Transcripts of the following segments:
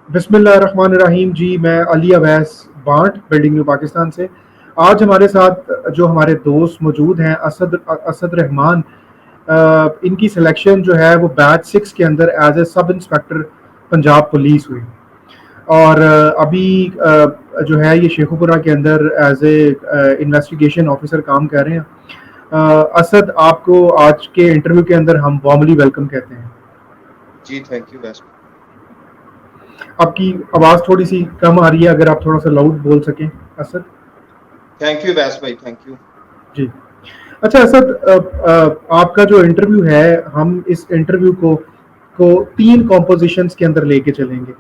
बिस्मिल्लाहिर्रहमानिर्रहीम जी। मैं अली अवैस बांट बिल्डिंग न्यू पाकिस्तान से। आज हमारे साथ जो हमारे दोस्त मौजूद हैं असद असद रहमान। इनकी सिलेक्शन जो है वो बैच 6 के अंदर as a sub inspector Punjab police हुई, और अभी जो है ये शेखुपुरा के अंदर एज ए इन्वेस्टिगेशन ऑफिसर काम कर रहे हैं। असद, आपको आज के इंटरव्यू के अंदर हम वार्मली वेलकम कहते हैं। जी थैंक यू वैस। आपकी आवाज़ थोड़ी सी कम आ रही है, अगर आप थोड़ा सा लाउड बोल सकें असद। थैंक यू वैस भाई, थैंक यू। जी। अच्छा असद, आपका जो इंटरव्यू है, हम इस इंटरव्यू को 3 कॉम्पोजिशंस के अंदर लेके चलेंगे।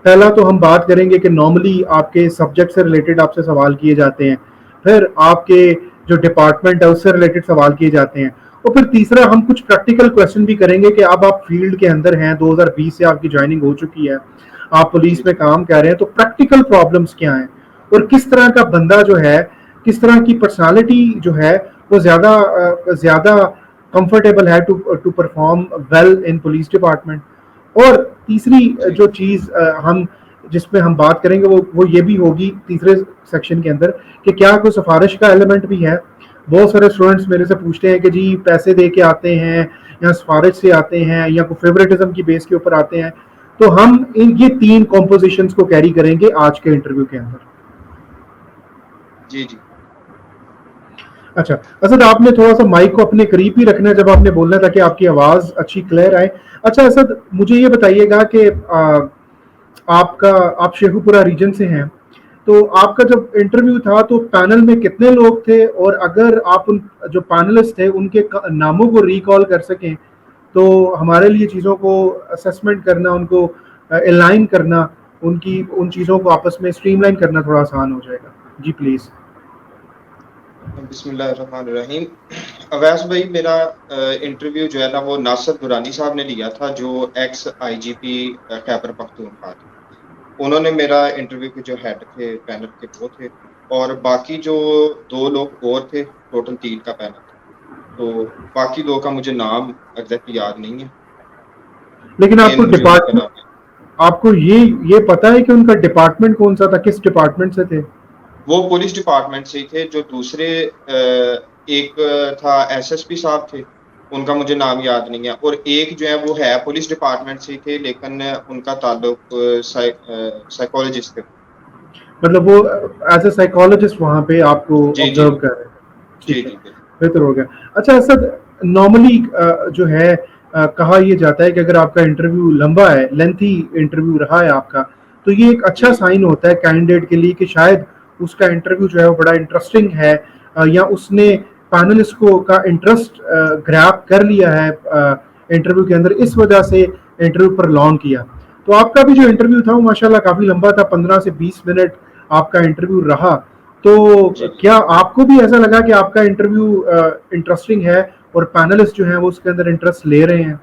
पहला तो हम बात करेंगे कि नॉर्मली आपके सब्जेक्ट से रिलेटेड आपसे सवाल किए जाते हैं, फिर आपके जो डिपार्टमेंट है उससे रिलेटेड सवाल किए जाते हैं, और फिर तीसरा हम कुछ प्रैक्टिकल क्वेश्चन भी करेंगे कि अब आप फील्ड के अंदर हैं, 2020 से आपकी ज्वाइनिंग हो चुकी है, आप जी पुलिस में जी काम कर रहे हैं, तो प्रैक्टिकल प्रॉब्लम्स क्या हैं और किस तरह का बंदा जो है, किस तरह की पर्सनालिटी जो है वो ज़्यादा कंफर्टेबल है to perform well in police department. और तीसरी जी जो चीज़ हम जिसमें हम बात करेंगे वो ये भी होगी तीसरे सेक्शन के अंदर कि क्या कोई सिफारिश का एलिमेंट भी है। बहुत सारे स्टूडेंट्स मेरे से पूछते हैं कि जी पैसे दे के आते हैं या सिफारिश से आते हैं या कोई फेवरेटिज्म की बेस के ऊपर आते हैं। तो हम ये 3 कॉम्पोजिशंस को कैरी करेंगे आज के इंटरव्यू के अंदर। जी जी। अच्छा असद, आपने थोड़ा सा माइक को अपने करीब ही रखना है जब आपने बोलना, ताकि आपकी आवाज़ अच्छी क्लियर आए। अच्छा असद, मुझे ये बताइएगा कि आपका आप शेखुपुरा रीजन से हैं, तो आपका जब इंटरव्यू था तो पैनल में कितने लोग थे, और अगर आप उन जो पैनलिस्ट थे उनके नामों को रिकॉल कर सकें तो हमारे लिए चीज़ों को असेसमेंट करना, उनको अलाइन करना, उनकी उन चीज़ों को आपस में स्ट्रीमलाइन करना थोड़ा आसान हो जाएगा। जी प्लीज़। बिस्मिल्लाहिर्रहमानिर्रहीम। अवैस भाई, मेरा इंटरव्यू जो है ना वो नासिर दुरानी साहब ने लिया था, जो एक्स आईजीपी खैबर पख्तूनख्वा थे। उन्होंने मेरा इंटरव्यू के जो हेड थे पैनल के वो थे, और बाकी जो 2 लोग और थे, टोटल 3 का पैनल था। तो बाकी 2 का मुझे नाम एग्जैक्टली याद नहीं है, लेकिन आपको मेन मुझे उन्हीं का डिपार्टमेंट, नाम है। आपको ये पता है कि उनका डिपार्टमेंट कौन सा था, किस डिपार्टमेंट से थे? वो पुलिस डिपार्टमेंट से ही थे। जो दूसरे एक था एसएसपी साहब थे, उनका मुझे नाम याद नहीं है, और एक जो है वो है पुलिस डिपार्टमेंट से ही थे, लेकिन उनका ताल्लुक साइकोलॉजिस्ट थे। मतलब वो एज ए साइकोलॉजिस्ट वहाँ पे आपको जी जी ऑब्जर्व कर रहे हैं। जी ठीक है, जी बिल्कुल। बेहतर हो गया। अच्छा सर, नॉर्मली जो है कहा यह जाता है कि अगर आपका इंटरव्यू लंबा है, लेंथी इंटरव्यू रहा है आपका, तो ये एक अच्छा जी साइन होता है कैंडिडेट के लिए कि शायद उसका इंटरव्यू जो है वो बड़ा इंटरेस्टिंग है, या उसने पैनलिस्ट को का इंटरेस्ट ग्रैब कर लिया है इंटरव्यू के अंदर, इस वजह से इंटरव्यू पर लॉन्ग किया। तो आपका भी जो इंटरव्यू था वो माशाल्लाह काफ़ी लंबा था, 15 से 20 मिनट आपका इंटरव्यू रहा। तो जी जी। क्या आपको भी ऐसा लगा कि आपका इंटरव्यू इंटरेस्टिंग है और पैनलिस्ट जो हैं वो उसके अंदर इंटरेस्ट ले रहे हैं?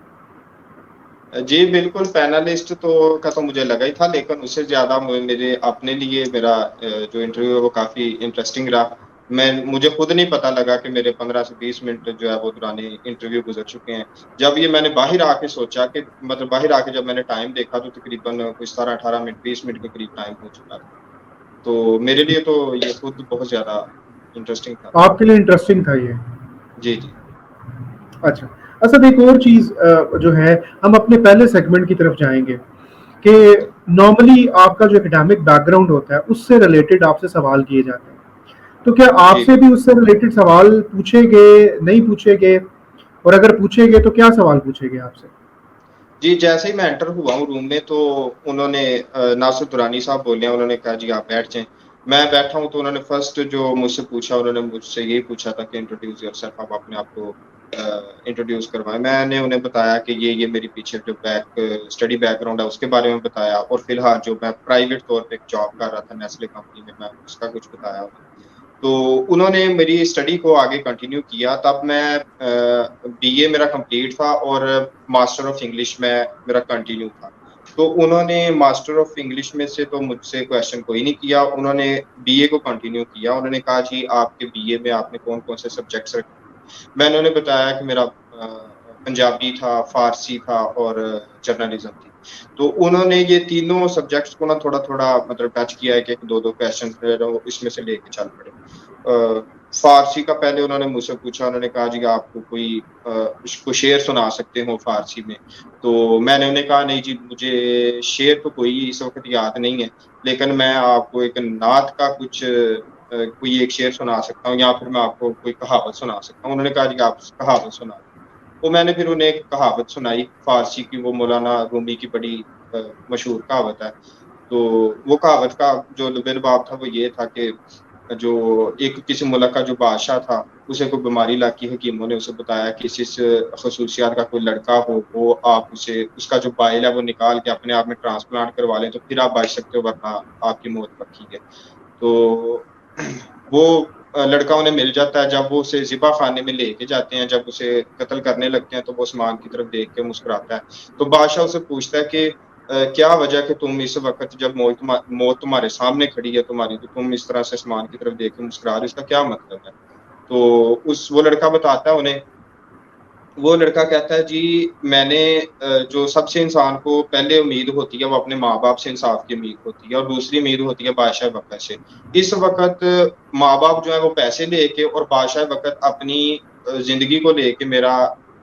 जी बिल्कुल, पैनलिस्ट तो मुझे लगा ही था, लेकिन उससे ज़्यादा मेरे अपने लिए मेरा जो इंटरव्यू है वो काफ़ी इंटरेस्टिंग रहा। मुझे खुद नहीं पता लगा कि मेरे 15 से 20 मिनट जो है वो दौरान इंटरव्यू गुजर चुके हैं। जब ये मैंने बाहर आके सोचा कि मतलब बाहर आके जब मैंने टाइम देखा तो तकरीबन कुछ 17-18 मिनट 20 मिनट के करीब टाइम हो चुका था। तो मेरे लिए तो ये खुद बहुत ज़्यादा इंटरेस्टिंग था। आपके लिए इंटरेस्टिंग था ये? जी जी अच्छा। अच्छा, एक और चीज़ जो है, हम अपने पहले सेगमेंट की तरफ जाएंगे कि जी नॉर्मली आपका जो एकेडमिक बैकग्राउंड होता है उससे रिलेटेड आपसे सवाल किए जाते हैं। तो क्या जी आपसे भी उससे रिलेटेड सवाल पूछे गए, नहीं पूछे गए, और अगर पूछे गए तो क्या सवाल पूछे गए आपसे? जी, जैसे ही मैं एंटर हुआ हूँ रूम में, तो उन्होंने नासिर दुरानी साहब बोले हैं, उन्होंने कहा जी आप बैठ जाएँ। मैं बैठा हूँ तो उन्होंने फर्स्ट जो मुझसे पूछा, उन्होंने मुझसे यही पूछा था कि इंट्रोड्यूस योरसेल्फ, आप अपने आप को इंट्रोड्यूस करवाएँ। मैंने उन्हें बताया कि ये मेरी पीछे जो स्टडी बैकग्राउंड है उसके बारे में बताया, और फिलहाल जो मैं प्राइवेट तौर पे एक जॉब कर रहा था नेस्ले कंपनी में, मैं उसका कुछ बताया उन्हें। तो उन्होंने मेरी स्टडी को आगे कंटिन्यू किया। तब मैं बीए मेरा कंप्लीट था, और मास्टर ऑफ इंग्लिश में मेरा कंटिन्यू था। तो उन्होंने मास्टर ऑफ इंग्लिश में से तो मुझसे क्वेश्चन कोई नहीं किया, उन्होंने बीए को कंटिन्यू किया। उन्होंने कहा जी आपके बीए में आपने कौन-कौन से सब्जेक्ट्स रखे? मैंने उन्हें बताया कि मेरा पंजाबी था, फ़ारसी था और जर्नलिज़्म थी। تو انہوں نے یہ تینوں سبجیکٹس کو نا تھوڑا تھوڑا مطلب ٹچ کیا ہے کہ دو دو کویشچن اس میں سے لے کے چل پڑے. فارسی کا پہلے انہوں نے مجھ سے پوچھا, انہوں نے کہا جی آپ کو کوئی شعر سنا سکتے ہو فارسی میں, تو میں نے انہیں کہا نہیں جی مجھے شعر تو کوئی اس وقت یاد نہیں ہے, لیکن میں آپ کو ایک نعت کا کوئی ایک شعر سنا سکتا ہوں, یا پھر میں آپ کو کوئی کہاوت سنا سکتا ہوں. انہوں نے کہا جی آپ کہاوت سنا دیں. تو میں نے پھر انہیں ایک کہاوت سنائی فارسی کی, وہ مولانا رومی کی بڑی مشہور کہاوت ہے. تو وہ کہاوت کا جو لباب تھا وہ یہ تھا کہ جو کسی ملک کا جو بادشاہ تھا, اسے کوئی بیماری لاکی, حکیموں نے اسے بتایا کہ اس خصوصیات کا کوئی لڑکا ہو, وہ آپ اسے اس کا جو بائل ہے وہ نکال کے اپنے آپ میں ٹرانسپلانٹ کروا لیں تو پھر آپ بچ سکتے ہو, ورنہ آپ کی موت پکی ہے. تو وہ لڑکا انہیں مل جاتا ہے. جب وہ اسے ذبح خانے میں لے کے جاتے ہیں, جب اسے قتل کرنے لگتے ہیں, تو وہ آسمان کی طرف دیکھ کے مسکراتا ہے. تو بادشاہ اسے پوچھتا ہے کہ کیا وجہ کہ تم اس وقت جب موت تمہارے سامنے کھڑی ہے تمہاری, تو تم اس طرح سے آسمان کی طرف دیکھ کے مسکرا رہے, اس کا کیا مطلب ہے؟ تو وہ لڑکا بتاتا ہے انہیں. وہ لڑکا کہتا ہے جی میں نے جو سب سے انسان کو پہلے امید ہوتی ہے وہ اپنے ماں باپ سے انصاف کی امید ہوتی ہے, اور دوسری امید ہوتی ہے بادشاہ وقت سے. اس وقت ماں باپ جو ہے وہ پیسے لے کے, اور بادشاہ وقت اپنی زندگی کو لے کے میرا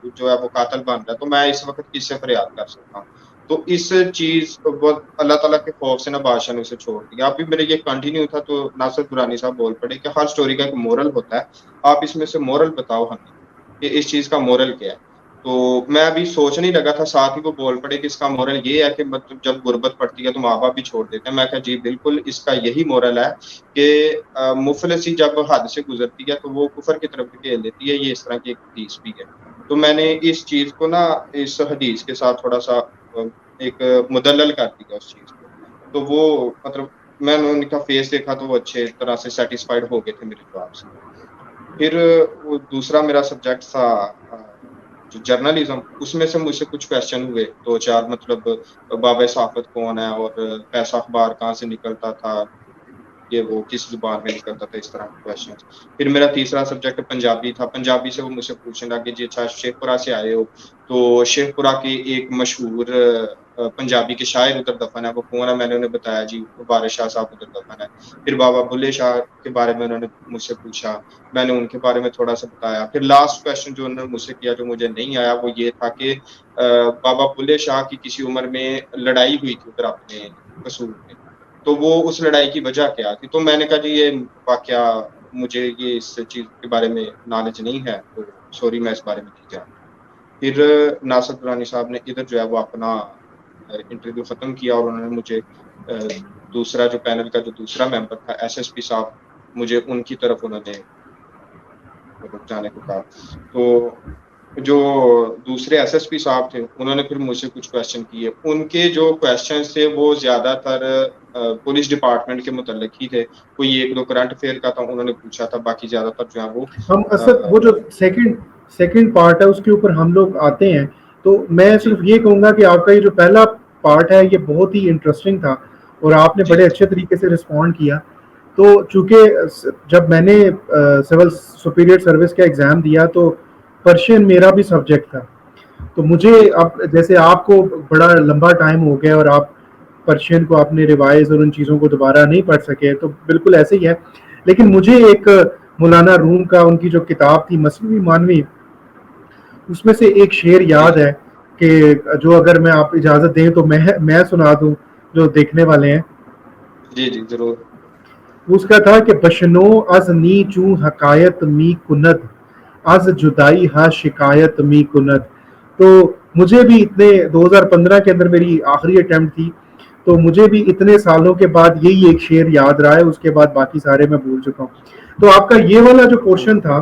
جو ہے وہ قاتل بن رہا ہے, تو میں اس وقت کس سے فریاد کر سکتا ہوں؟ تو اس چیز اللہ تعالیٰ کے خوف سے نا بادشاہ نے اسے چھوڑ دیا. ابھی میرے یہ کنٹینیو تھا تو ناصر درانی صاحب بول پڑے کہ ہر سٹوری کا ایک مورل ہوتا ہے, آپ اس میں سے مورل بتاؤ ہمیں کہ اس چیز کا مورل کیا ہے. تو میں ابھی سوچنے لگا تھا, ساتھ ہی وہ بول پڑے کہ اس کا مورل یہ ہے کہ مطلب جب غربت پڑتی ہے تو ماں باپ بھی چھوڑ دیتے ہیں. میں کہا جی بالکل اس کا یہی مورل ہے کہ مفلسی جب حد سے گزرتی ہے تو وہ کفر کی طرف دھکیل دیتی ہے. یہ اس طرح کی ایک حدیث بھی ہے. تو میں نے اس چیز کو نا اس حدیث کے ساتھ تھوڑا سا ایک مدلل کر دیا اس چیز کو. تو وہ مطلب میں نے ان کا فیس دیکھا تو وہ اچھے طرح سے سیٹسفائیڈ ہو گئے تھے میرے جواب سے. پھر وہ دوسرا میرا سبجیکٹ تھا جو جرنلزم, اس میں سے مجھ سے کچھ کویشچن ہوئے دو چار, مطلب بابا صحافت کون ہے, اور پیسہ اخبار کہاں سے نکلتا تھا, یہ وہ کس زبان میں نکلتا تھا, اس طرح کے کویشچن. پھر میرا تیسرا سبجیکٹ پنجابی تھا. پنجابی سے وہ مجھ سے پوچھنے لگا کہ جی اچھا شیخ پورہ سے آئے ہو, تو شیخ پورہ کی ایک مشہور پنجابی کے شاعر ادھر دفن ہے, وہ کون ہے؟ میں نے انہیں بتایا جی وارث شاہ صاحب ادھر دفن ہے. پھر بابا بلے شاہ کے بارے میں انہوں نے مجھ سے پوچھا, میں نے ان کے بارے میں تھوڑا سا بتایا. پھر لاسٹ کویشچن جو انہوں نے مجھ سے کیا جو مجھے نہیں آیا وہ یہ تھا کہ بابا بلے شاہ کی کسی عمر میں لڑائی ہوئی تھی ادھر اپنے قصور میں, تو وہ اس لڑائی کی وجہ کیا تھی؟ تو میں نے کہا جی یہ واقعہ مجھے یہ اس چیز کے بارے میں نالج نہیں ہے, تو سوری میں اس بارے میں نہیں جانتا. پھر ناصر درانی صاحب نے ادھر جو ہے وہ اپنا انٹرویو ختم کیا, اور انہوں نے مجھے دوسرا جو پینل کا جو دوسرا ممبر تھا ایس ایس پی صاحب, مجھے ان کی طرف انہوں نے جانے کو کہا. تو جو دوسرے ایس ایس پی صاحب تھے انہوں نے پھر مجھ سے کچھ کویشچن کیے. ان کے جو کویشچنز تھے وہ زیادہ تر پولیس ڈپارٹمنٹ کے متعلق ہی تھے. کوئی ایک دو کرنٹ افیئر کا تھا انہوں نے پوچھا تھا, باقی زیادہ تر جو ہے وہ ہم اسد وہ جو سیکنڈ پارٹ ہے اس کے اوپر ہم لوگ آتے ہیں. تو میں جی صرف یہ کہوں گا کہ آپ کا یہ جو پہلا پارٹ ہے یہ بہت ہی انٹرسٹنگ تھا, اور آپ نے جی بڑے اچھے طریقے سے رسپونڈ کیا. تو چونکہ جب میں نے سول سپیریئر سروس کا ایگزام دیا تو پرشین میرا بھی سبجیکٹ تھا. تو مجھے جی اب جیسے آپ کو بڑا لمبا ٹائم ہو گیا اور آپ پرشین کو اپنے ریوائز اور ان چیزوں کو دوبارہ نہیں پڑھ سکے, تو بالکل ایسے ہی ہے. لیکن مجھے ایک مولانا روم کا ان کی جو کتاب تھی مثنوی معنوی, اس میں سے ایک شعر جی یاد ہے کہ جو اگر میں آپ اجازت دیں تو میں سنا دوں جو دیکھنے والے ہیں. جی جی ضرور. اس کا تھا کہ بشنو از نی چوں حکایت می کند از جدائی ہا شکایت می کند. تو مجھے بھی اتنے 2015 کے اندر میری آخری اٹیمپٹ تھی, تو مجھے بھی اتنے سالوں کے بعد یہی ایک شعر یاد رہا ہے, اس کے بعد باقی سارے میں بھول چکا ہوں. تو آپ کا یہ والا جو پورشن تھا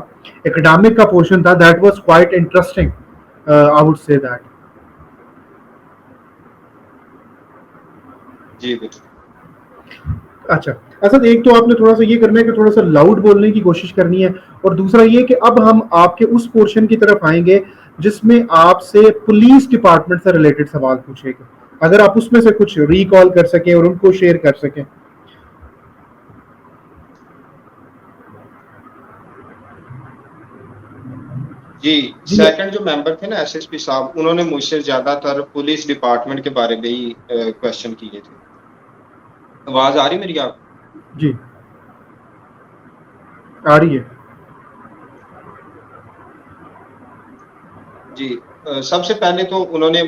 اکیڈمک کا پورشن تھا, that was quite interesting, I would say that. جی بالکل. اچھا اسد, ایک تو آپ نے تھوڑا سا یہ کرنا ہے کہ تھوڑا سا لاؤڈ بولنے کی کوشش کرنی ہے, اور دوسرا یہ کہ اب ہم آپ کے اس پورشن کی طرف آئیں گے جس میں آپ سے پولیس ڈپارٹمنٹ سے ریلیٹڈ سوال پوچھے گا. اگر آپ اس میں سے کچھ ریکال کر سکیں اور ان کو شیئر کر سکیں. जी, जी सेकंड जो मेंबर थे ना एसएसपी साहब, उन्होंने मुझसे ज़्यादातर पुलिस डिपार्टमेंट के बारे में ही क्वेश्चन किए थे। आवाज़ आ रही मेरी आपको? जी आ रही है। जी, सबसे पहले उन्होंने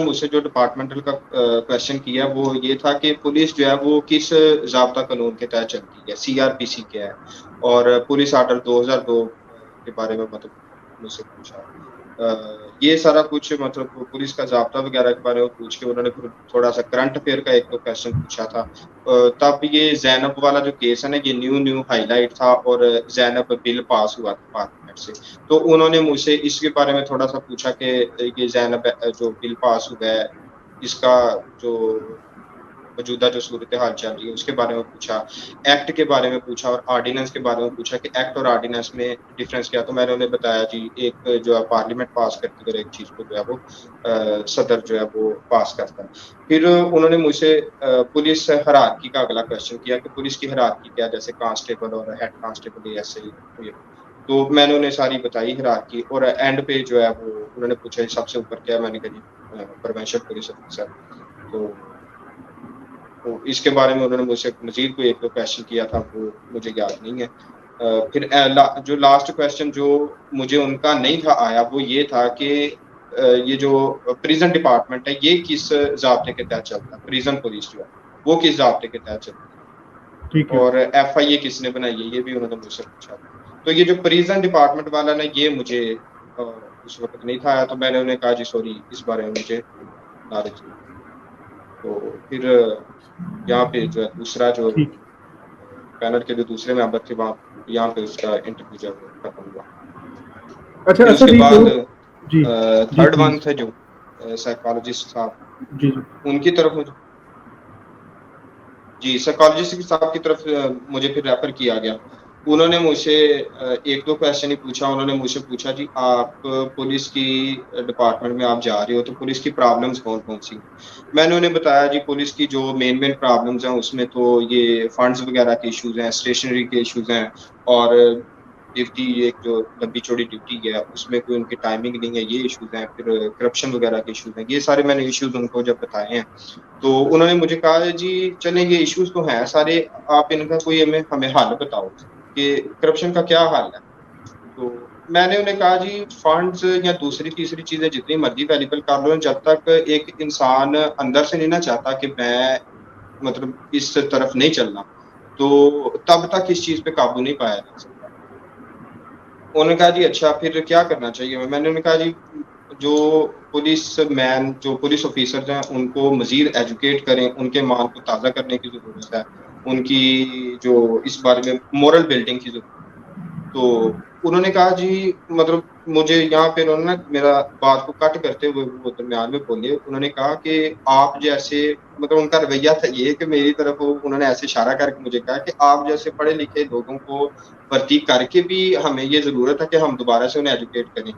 मुझसे जो डिपार्टमेंटल का क्वेश्चन किया वो ये था कि पुलिस जो है वो किस ज़ाब्ता कानून के तहत चलती है, सीआरपीसी क्या है? और पुलिस ऑर्डर 2002 के बारे में मतलब मुझसे पूछा। ये सारा कुछ मतलब पुलिस का ज़ाब्ता वगैरह के बारे में पूछ के उन्होंने फिर थोड़ा-सा करंट अफेयर का एक तो क्वेश्चन पूछा था। तब ये ज़ैनब वाला जो केस है ना, ये न्यू हाइलाइट था और ज़ैनब बिल पास हुआ था पार्लियामेंट से। तो उन्होंने मुझसे इसके बारे में थोड़ा-सा पूछा कि ये ज़ैनब जो बिल पास हुआ है, इसका जो मौजूदा जो सूरत-ए-हाल चल रही है, उसके बारे में पूछा, एक्ट के बारे में पूछा और ऑर्डिनेंस के बारे में पूछा कि एक्ट और ऑर्डिनेंस में डिफरेंस क्या है? तो मैंने उन्हें बताया जी, एक जो है पार्लियामेंट पास करती है और एक चीज़ को जो है वो सदर जो है वो पास करता है। फिर उन्होंने मुझसे पुलिस हायरार्की का अगला क्वेश्चन किया कि पुलिस की हायरार्की क्या है? जैसे कांस्टेबल और हेड कांस्टेबल, एएसआई ये। तो मैंने उन्हें सारी बताई हायरार्की और एंड पे जो है वो उन्होंने पूछा सबसे ऊपर क्या है? मैंने कहा जी प्रोविंशियल पुलिस ऑफिसर। तो इसके बारे में उन्होंने मुझसे मज़ीद कोई 1-2 क्वेश्चन किया था, वो मुझे याद नहीं है। फिर जो लास्ट क्वेश्चन जो मुझे उनका नहीं था आया, वो ये था कि ये जो प्रिज़न डिपार्टमेंट है, ये किस ज़ाब्ते के तहत चलता है? प्रिज़न पुलिस जो है, वो किस ज़ाब्ते के तहत चलती ठीक है? है। और एफआईए किसने बनाई है? ये भी उन्होंने मुझसे पूछा था। तो ये जो प्रिज़न डिपार्टमेंट वाला ना, ये मुझे उस वक़्त नहीं था आया, तो मैंने उन्हें कहा, "जी सॉरी, इस बारे में मुझे नॉलेज नहीं।" तो फिर यहाँ पे जो है दूसरा जो ठीक। पैनल के जो दूसरे मेंबर थे वहाँ यहाँ पे उसका इंटरव्यू जो है वो खत्म हुआ। अच्छा फिर उसके असद, एक बाद और। जी जी थर्ड वन प्लीज। थे जो साइकोलॉजिस्ट साहब, जी जी। उनकी तरफ मुझे जी, साइकोलॉजिस्ट साहब की तरफ मुझे फिर रेफर किया गया। उन्होंने मुझसे 1-2 क्वेश्चन ही पूछा। उन्होंने मुझसे पूछा जी आप पुलिस की डिपार्टमेंट में आप जा रहे हो तो पुलिस की प्रॉब्लम्स कौन-कौन सी हैं? मैंने उन्हें बताया जी पुलिस की जो मेन प्रॉब्लम्स हैं उसमें तो ये फंड्स वगैरह के इश्यूज़ हैं, स्टेशनरी के इश्यूज़ हैं और ड्यूटी एक जो लंबी-चौड़ी ड्यूटी है उसमें कोई उनकी टाइमिंग नहीं है, ये इश्यूज़ हैं। फिर करप्शन वगैरह के इश्यूज़ हैं। ये सारे मैंने इश्यूज़ उनको जब बताए हैं तो उन्होंने मुझे कहा जी चलें ये इश्यूज़ तो हैं सारे, आप इनका कोई हमें हमें हल बताओ कि करप्शन का क्या हल है? तो मैंने उन्हें कहा जी फंड्स या दूसरी-तीसरी चीज़ें जितनी मर्ज़ी वैल्यूएबल कर लो, जब तक एक इंसान अंदर से नहीं ना चाहता कि मैं मतलब इस तरफ नहीं चलना, तो तब तक इस चीज़ पे काबू नहीं पाया जा सकता। उन्होंने कहा जी अच्छा फिर क्या करना चाहिए हमें? मैंने उन्हें कहा जी जो पुलिस ऑफ़िसर्स हैं उनको मज़ीद एजुकेट करें, उनके ईमान को ताज़ा करने की ज़रूरत है। उनकी जो इस बारे में मोरल बिल्डिंग की ज़रूरत है। तो उन्होंने कहा जी मतलब मुझे यहाँ पे उन्होंने ना मेरा बात को कट करते हुए वो दरम्यान में बोले। उन्होंने कहा कि आप जैसे मतलब उनका रवैया था ये कि मेरी तरफ उन्होंने ऐसे इशारा करके मुझे कहा कि आप जैसे पढ़े-लिखे लोगों को भर्ती करके भी हमें ये ज़रूरत है कि हम दोबारा से उन्हें एजुकेट करें।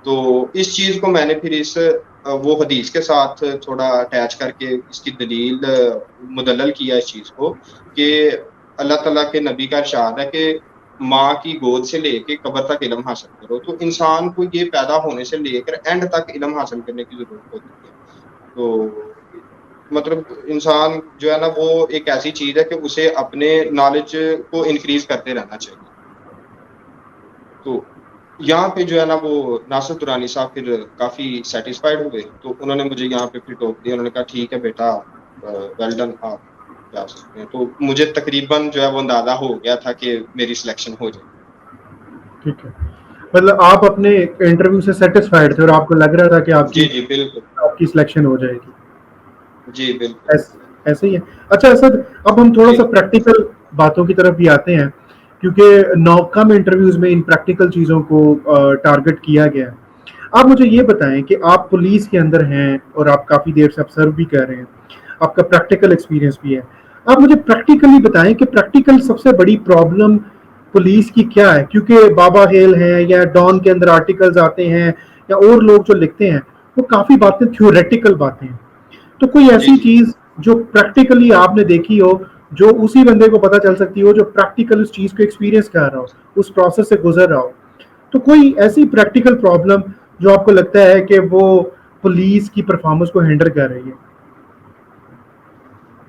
तो इस चीज़ को मैंने फिर वो हदीस के साथ थोड़ा अटैच करके इसकी दलील मुदल्लल किया इस चीज़ को कि अल्लाह ताला के नबी का इरशाद है कि माँ की गोद से लेके कब्र तक इल्म हासिल करो। तो इंसान को ये पैदा होने से लेकर एंड तक इल्म हासिल करने की ज़रूरत होती है। तो मतलब इंसान जो है ना वो एक ऐसी चीज़ है कि उसे अपने नॉलेज को इंक्रीज़ करते रहना चाहिए। तो यहाँ पे जो है ना वो नासिर दुरानी साहब फिर काफ़ी सैटिस्फाइड हुए, तो उन्होंने मुझे यहाँ पे फिर टोक दिया, उन्होंने कहा ठीक है बेटा वेल डन आप जा सकते हैं। तो मुझे तकरीबन जो है वो अंदाज़ा हो गया था कि मेरी सिलेक्शन हो जाएगी। ठीक है, मतलब आप अपने इंटरव्यू से सेटिस्फाइड थे और आपको लग रहा था कि जी, आपकी जी, बिल्कुल। आपकी सिलेक्शन हो जाएगी। जी, बिल्कुल। ऐसे ही है। अच्छा असद, अब हम थोड़ा जी, सा प्रैक्टिकल बातों की तरफ भी आते हैं, क्योंकि कम इंटरव्यूज में इन प्रैक्टिकल चीज़ों को टारगेट किया गया है। आप मुझे ये बताएं कि आप पुलिस के अंदर हैं और आप काफ़ी देर से ऑब्जर्व भी कर रहे हैं, आपका प्रैक्टिकल एक्सपीरियंस भी है। आप मुझे प्रैक्टिकली बताएं कि प्रैक्टिकल सबसे बड़ी प्रॉब्लम पुलिस की क्या है, क्योंकि बाबा हेल हैं या डॉन के अंदर आर्टिकल्स आते हैं या और लोग जो लिखते हैं वो काफ़ी बातें थ्योरेटिकल बातें हैं। तो कोई जी, ऐसी जी। चीज जो प्रैक्टिकली आपने देखी हो, जो उसी बंदे को पता चल सकती हो जो प्रैक्टिकल उस चीज को एक्सपीरियंस कर रहा हो, उस प्रोसेस से गुजर रहा हो, تو کوئی ایسی پریکٹیکل پرابلم جو آپ کو لگتا ہے کہ وہ پولیس کی پرفارمنس کو ہینڈل کر رہی ہے؟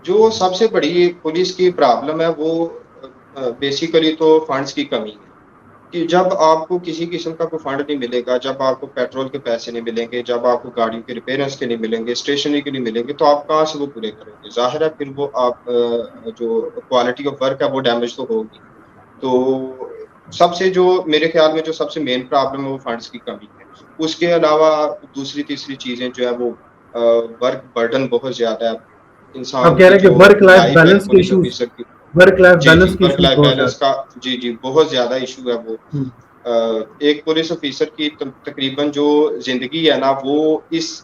جو سب سے بڑی پولیس کی پرابلم ہے وہ بیسیکلی تو فنڈز کی کمی ہے، کہ جب آپ کو کسی قسم کا کوئی فنڈ نہیں ملے گا، جب آپ کو پیٹرول کے پیسے نہیں ملیں گے، جب آپ کو گاڑیوں کے ریپیئرنس کے نہیں ملیں گے، اسٹیشنری کے نہیں ملیں گے، تو آپ کہاں سے وہ پورے کرو گے؟ ظاہر ہے پھر وہ آپ جو کوالٹی آف ورک ہے وہ ڈیمیج تو ہوگی. تو سب سے جو میرے خیال میں جو سب سے مین پرابلم ہے وہ فنڈز کی کمی ہے. اس کے علاوہ دوسری تیسری چیزیں جو ہے وہ ورک برڈن بہت زیادہ ہے آپ انسان کہہ کی رہے ہیں جو کہ ورک لائف لائف ہے بیلنس کے پولیس ایشوز، آفیسر کی. ورک لائف جی جی بیلنس کے ورک ایشوز لائف بہت بیلنس زیادہ کا جی جی بہت زیادہ ایشو ہے وہ. ہیں. ایک پولیس آفیسر کی تقریباً جو زندگی ہے نا وہ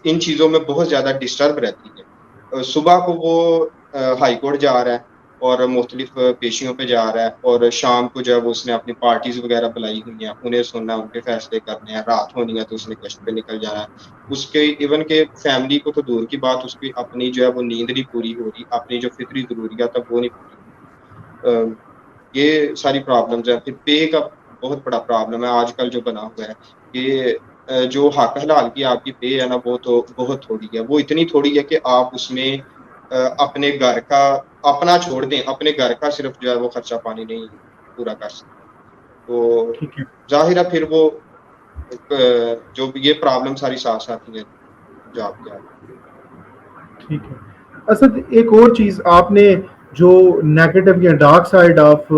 ان چیزوں میں بہت زیادہ ڈسٹرب رہتی ہے. صبح کو وہ ہائی کورٹ جا رہا ہے اور مختلف پیشیوں پہ جا رہا ہے، اور شام کو جب اس نے اپنی پارٹیز وغیرہ بلائی ہوئی ہیں انہیں سننا ہے، ان کے فیصلے کرنے ہیں، رات ہونی ہے تو اس نے گشت پہ نکل جانا ہے. اس کے ایون کہ فیملی کو تو دور کی بات، اس کی اپنی جو ہے وہ نیند نہیں پوری ہو رہی، اپنی جو فطری ضروریات ہے وہ نہیں پوری ہو رہی. یہ ساری پرابلمز ہیں. پھر پے کا بہت بڑا پرابلم ہے آج کل جو بنا ہوا ہے کہ جو حق حلال کی آپ کی پے ہے نا وہ تو بہت تھوڑی ہے. وہ اتنی تھوڑی ہے کہ آپ اس میں اپنے گھر کا اپنا چھوڑ دیں، اپنے گھر کا صرف جو ہے وہ خرچہ پانی نہیں پورا کر سکتے. تو ٹھیک ہے، ظاہر ہے پھر وہ جو یہ پرابلم ساری ساتھ ساتھ ہیں جو آپ کے آ. ٹھیک ہے. اسد ایک اور چیز آپ نے جو نیگیٹو یا dark side of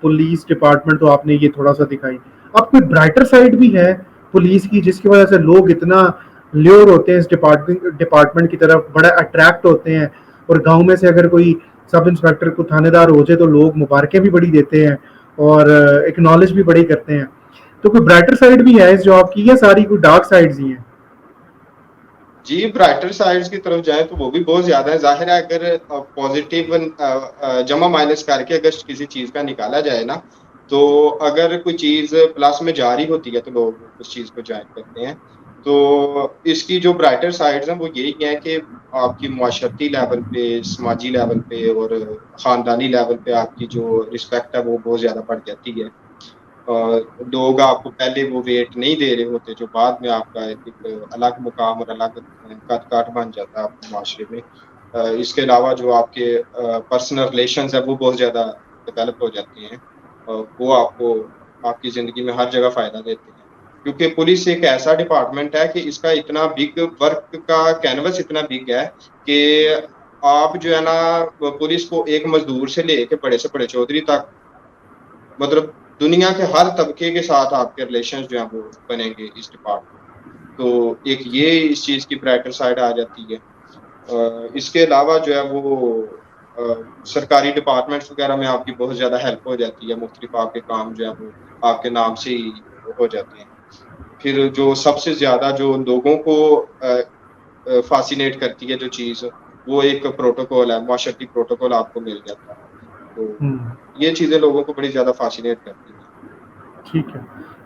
police department تو آپ نے یہ تھوڑا سا دکھائی، اب کوئی برائٹر سائڈ بھی ہے پولیس کی جس کی وجہ سے لوگ اتنا لیور ہوتے ہیں اس ڈپارٹمنٹ کی طرف، بڑا اٹریکٹ ہوتے ہیں، اور گاؤں میں سے اگر کوئی سب انسپیکٹر کو تھانے دار ہو جائے تو لوگ مبارکیں بھی بڑی دیتے ہیں اور اکنالج بھی بڑی کرتے ہیں. تو کوئی برائٹر سائڈ بھی ہے اس جاب کی یا ساری کوئی ڈارک سائڈز ہی ہیں؟ جی برائٹر سائڈز کی طرف جائیں تو وہ بھی بہت زیادہ ہے. ظاہر ہے اگر پازیٹیو جمع مائنس کر کے اگر کسی چیز کا نکالا جائے نا، تو اگر کوئی چیز پلس میں جاری ہوتی ہے تو لوگ اس چیز کو جوائن کرتے ہیں. تو اس کی جو برائٹر سائڈز ہیں وہ یہی ہیں کہ آپ کی معاشرتی لیول پہ، سماجی لیول پہ اور خاندانی لیول پہ آپ کی جو رسپیکٹ ہے وہ بہت زیادہ بڑھ جاتی ہے. لوگ آپ کو پہلے وہ ویٹ نہیں دے رہے ہوتے جو بعد میں آپ کا ایک الگ مقام اور الگ قد کاٹ بن جاتا ہے آپ کے معاشرے میں. اس کے علاوہ جو آپ کے پرسنل ریلیشنز ہیں وہ بہت زیادہ ڈیولپ ہو جاتے ہیں، وہ آپ کو آپ کی زندگی میں ہر جگہ فائدہ دیتے ہیں. کیونکہ پولیس ایک ایسا ڈپارٹمنٹ ہے کہ اس کا اتنا بگ ورک کا کینوس اتنا بگ ہے کہ آپ جو ہے نا پولیس کو ایک مزدور سے لے کے بڑے سے بڑے چودھری تک، مطلب دنیا کے ہر طبقے کے ساتھ آپ کے ریلیشنز جو ہیں وہ بنیں گے اس ڈپارٹمنٹ. تو ایک یہ اس چیز کی برائٹر سائڈ آ جاتی ہے. اس کے علاوہ جو ہے وہ سرکاری ڈپارٹمنٹس وغیرہ میں آپ کی بہت زیادہ ہیلپ ہو جاتی ہے، مختلف آپ کے کام جو ہے وہ آپ کے نام سے ہی ہو جاتے ہیں. پھر جو سب سے زیادہ جو لوگوں کو فاسینیٹ کرتی ہے جو چیز، وہ ایک پروٹوکول ہے، معاشرتی پروٹوکول آپ کو مل جاتا ہے. تو یہ چیزیں لوگوں کو بڑی زیادہ فاسینیٹ کرتی ہیں. ٹھیک ہے،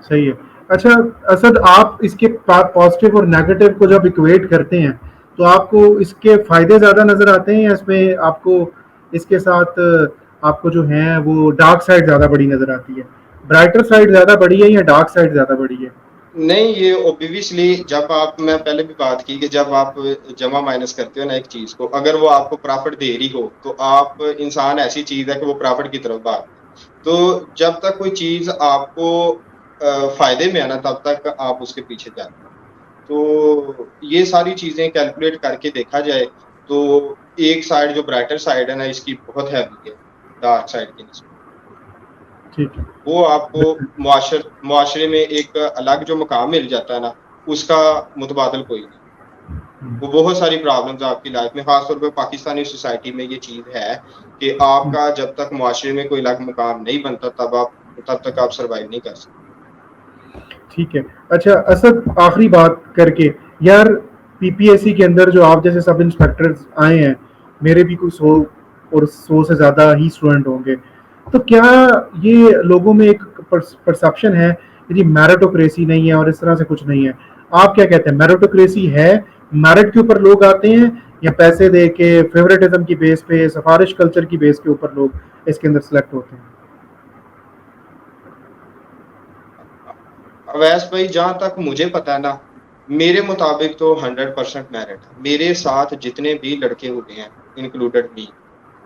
صحیح ہے. اچھا اسد، آپ اس کے پازیٹیو اور نیگیٹو کو جب اکویٹ کرتے ہیں تو آپ کو اس کے فائدے زیادہ نظر آتے ہیں یا اس میں آپ کو اس کے ساتھ آپ کو جو ہیں وہ ڈارک سائڈ زیادہ بڑی نظر آتی ہے؟ برائٹر سائڈ زیادہ بڑی ہے یا ڈارک سائڈ زیادہ بڑی ہے؟ نہیں، یہ اوبویسلی جب آپ، میں پہلے بھی بات کی کہ جب آپ جمع مائنس کرتے ہو نا ایک چیز کو، اگر وہ آپ کو پرافٹ دے رہی ہو تو آپ انسان ایسی چیز ہے کہ وہ پرافٹ کی طرف بھاگتا ہے. تو جب تک کوئی چیز آپ کو فائدے میں ہے نا تب تک آپ اس کے پیچھے جاتے ہیں. تو یہ ساری چیزیں کیلکولیٹ کر کے دیکھا جائے تو ایک سائڈ جو برائٹر سائڈ ہے نا اس کی بہت ہیوی ہے ڈارک سائڈ کی نسبت. ٹھیک ہے. وہ آپ کو معاشرے میں ایک الگ جو مقام مل جاتا ہے نا اس کا متبادل کوئی نہیں. وہ بہت ساری پرابلمز آپ کی لائف میں، خاص طور پہ پاکستانی سوسائٹی میں یہ چیز ہے کہ آپ کا جب تک معاشرے میں کوئی الگ مقام نہیں بنتا تب تک آپ سروائیو نہیں کر سکتے. ٹھیک ہے. اچھا اسد، آخری بات کر کے یار، پی پی ایس سی کے اندر جو آپ جیسے سب انسپیکٹر آئے ہیں، میرے بھی کوئی 100 سے زیادہ ہی اسٹوڈنٹ ہوں گے، تو کیا یہ لوگوں میں ایک پرسپشن ہے کہ جی میرٹوکریسی نہیں ہے اور اس طرح سے کچھ نہیں ہے؟ آپ کیا کہتے ہیں، میرٹوکریسی ہے؟ میرٹ کے اوپر لوگ آتے ہیں یا پیسے دے کے فیوریٹزم کی بیس پہ، سفارش کلچر کی بیس کے اوپر لوگ اس کے اندر سلیکٹ ہوتے ہیں؟ अवैस भाई जहाँ तक मुझे पता है ना, मेरे मुताबिक तो 100% मैरिड है। मेरे साथ जितने भी लड़के हुए हैं, इंक्लूडेड मी,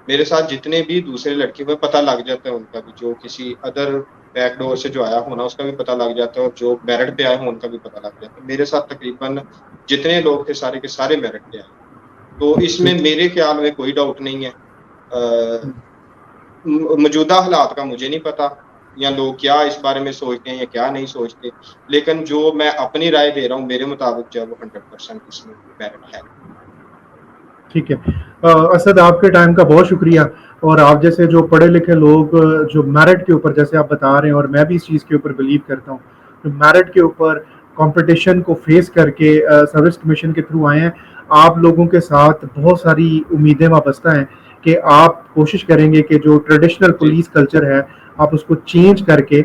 मेरे साथ जितने भी दूसरे लड़के हुए, पता लग जाता है उनका भी, जो किसी अदर बैकडोर से जो आया होना उसका भी पता लग जाता है, और जो मैरिड पे आए हों उनका भी पता लग जाता है। मेरे साथ तकरीबन जितने लोग थे सारे के सारे मैरिड पे आए, तो इसमें ठीक। मेरे ख्याल में कोई डाउट नहीं है। मौजूदा हालात का मुझे नहीं पता, या लोग क्या इस बारे में सोचते हैं या क्या नहीं सोचते, लेकिन जो मैं अपनी राय दे रहा हूँ, मेरे मुताबिक जो है वो 100% इसमें मेरिट है। ठीक है। असद, आपके टाइम का बहुत शुक्रिया। और आप जैसे जो पढ़े लिखे लोग जो मेरिट के ऊपर जैसे आप बता रहे हैं, और मैं भी इस चीज़ के ऊपर बिलीव करता हूँ, जो मेरिट के ऊपर कंपटीशन को फेस करके सर्विस कमीशन के थ्रू आए हैं, आप लोगों के साथ बहुत सारी उम्मीदें वाबस्ता हैं कि आप कोशिश करेंगे कि जो ट्रेडिशनल जी पुलिस कल्चर है आप उसको चेंज करके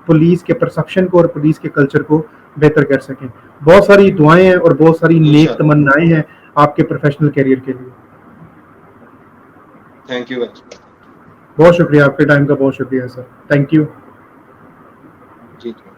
पुलिस के परसेप्शन को और पुलिस के कल्चर को बेहतर कर सकें। बहुत सारी दुआएं हैं और बहुत सारी नेक इंशाल्लाह। तमन्नाएं हैं आपके प्रोफेशनल करियर के लिए। Thank you thank you. बहुत शुक्रिया, आपके टाइम का बहुत शुक्रिया सर। Thank you. जी जी।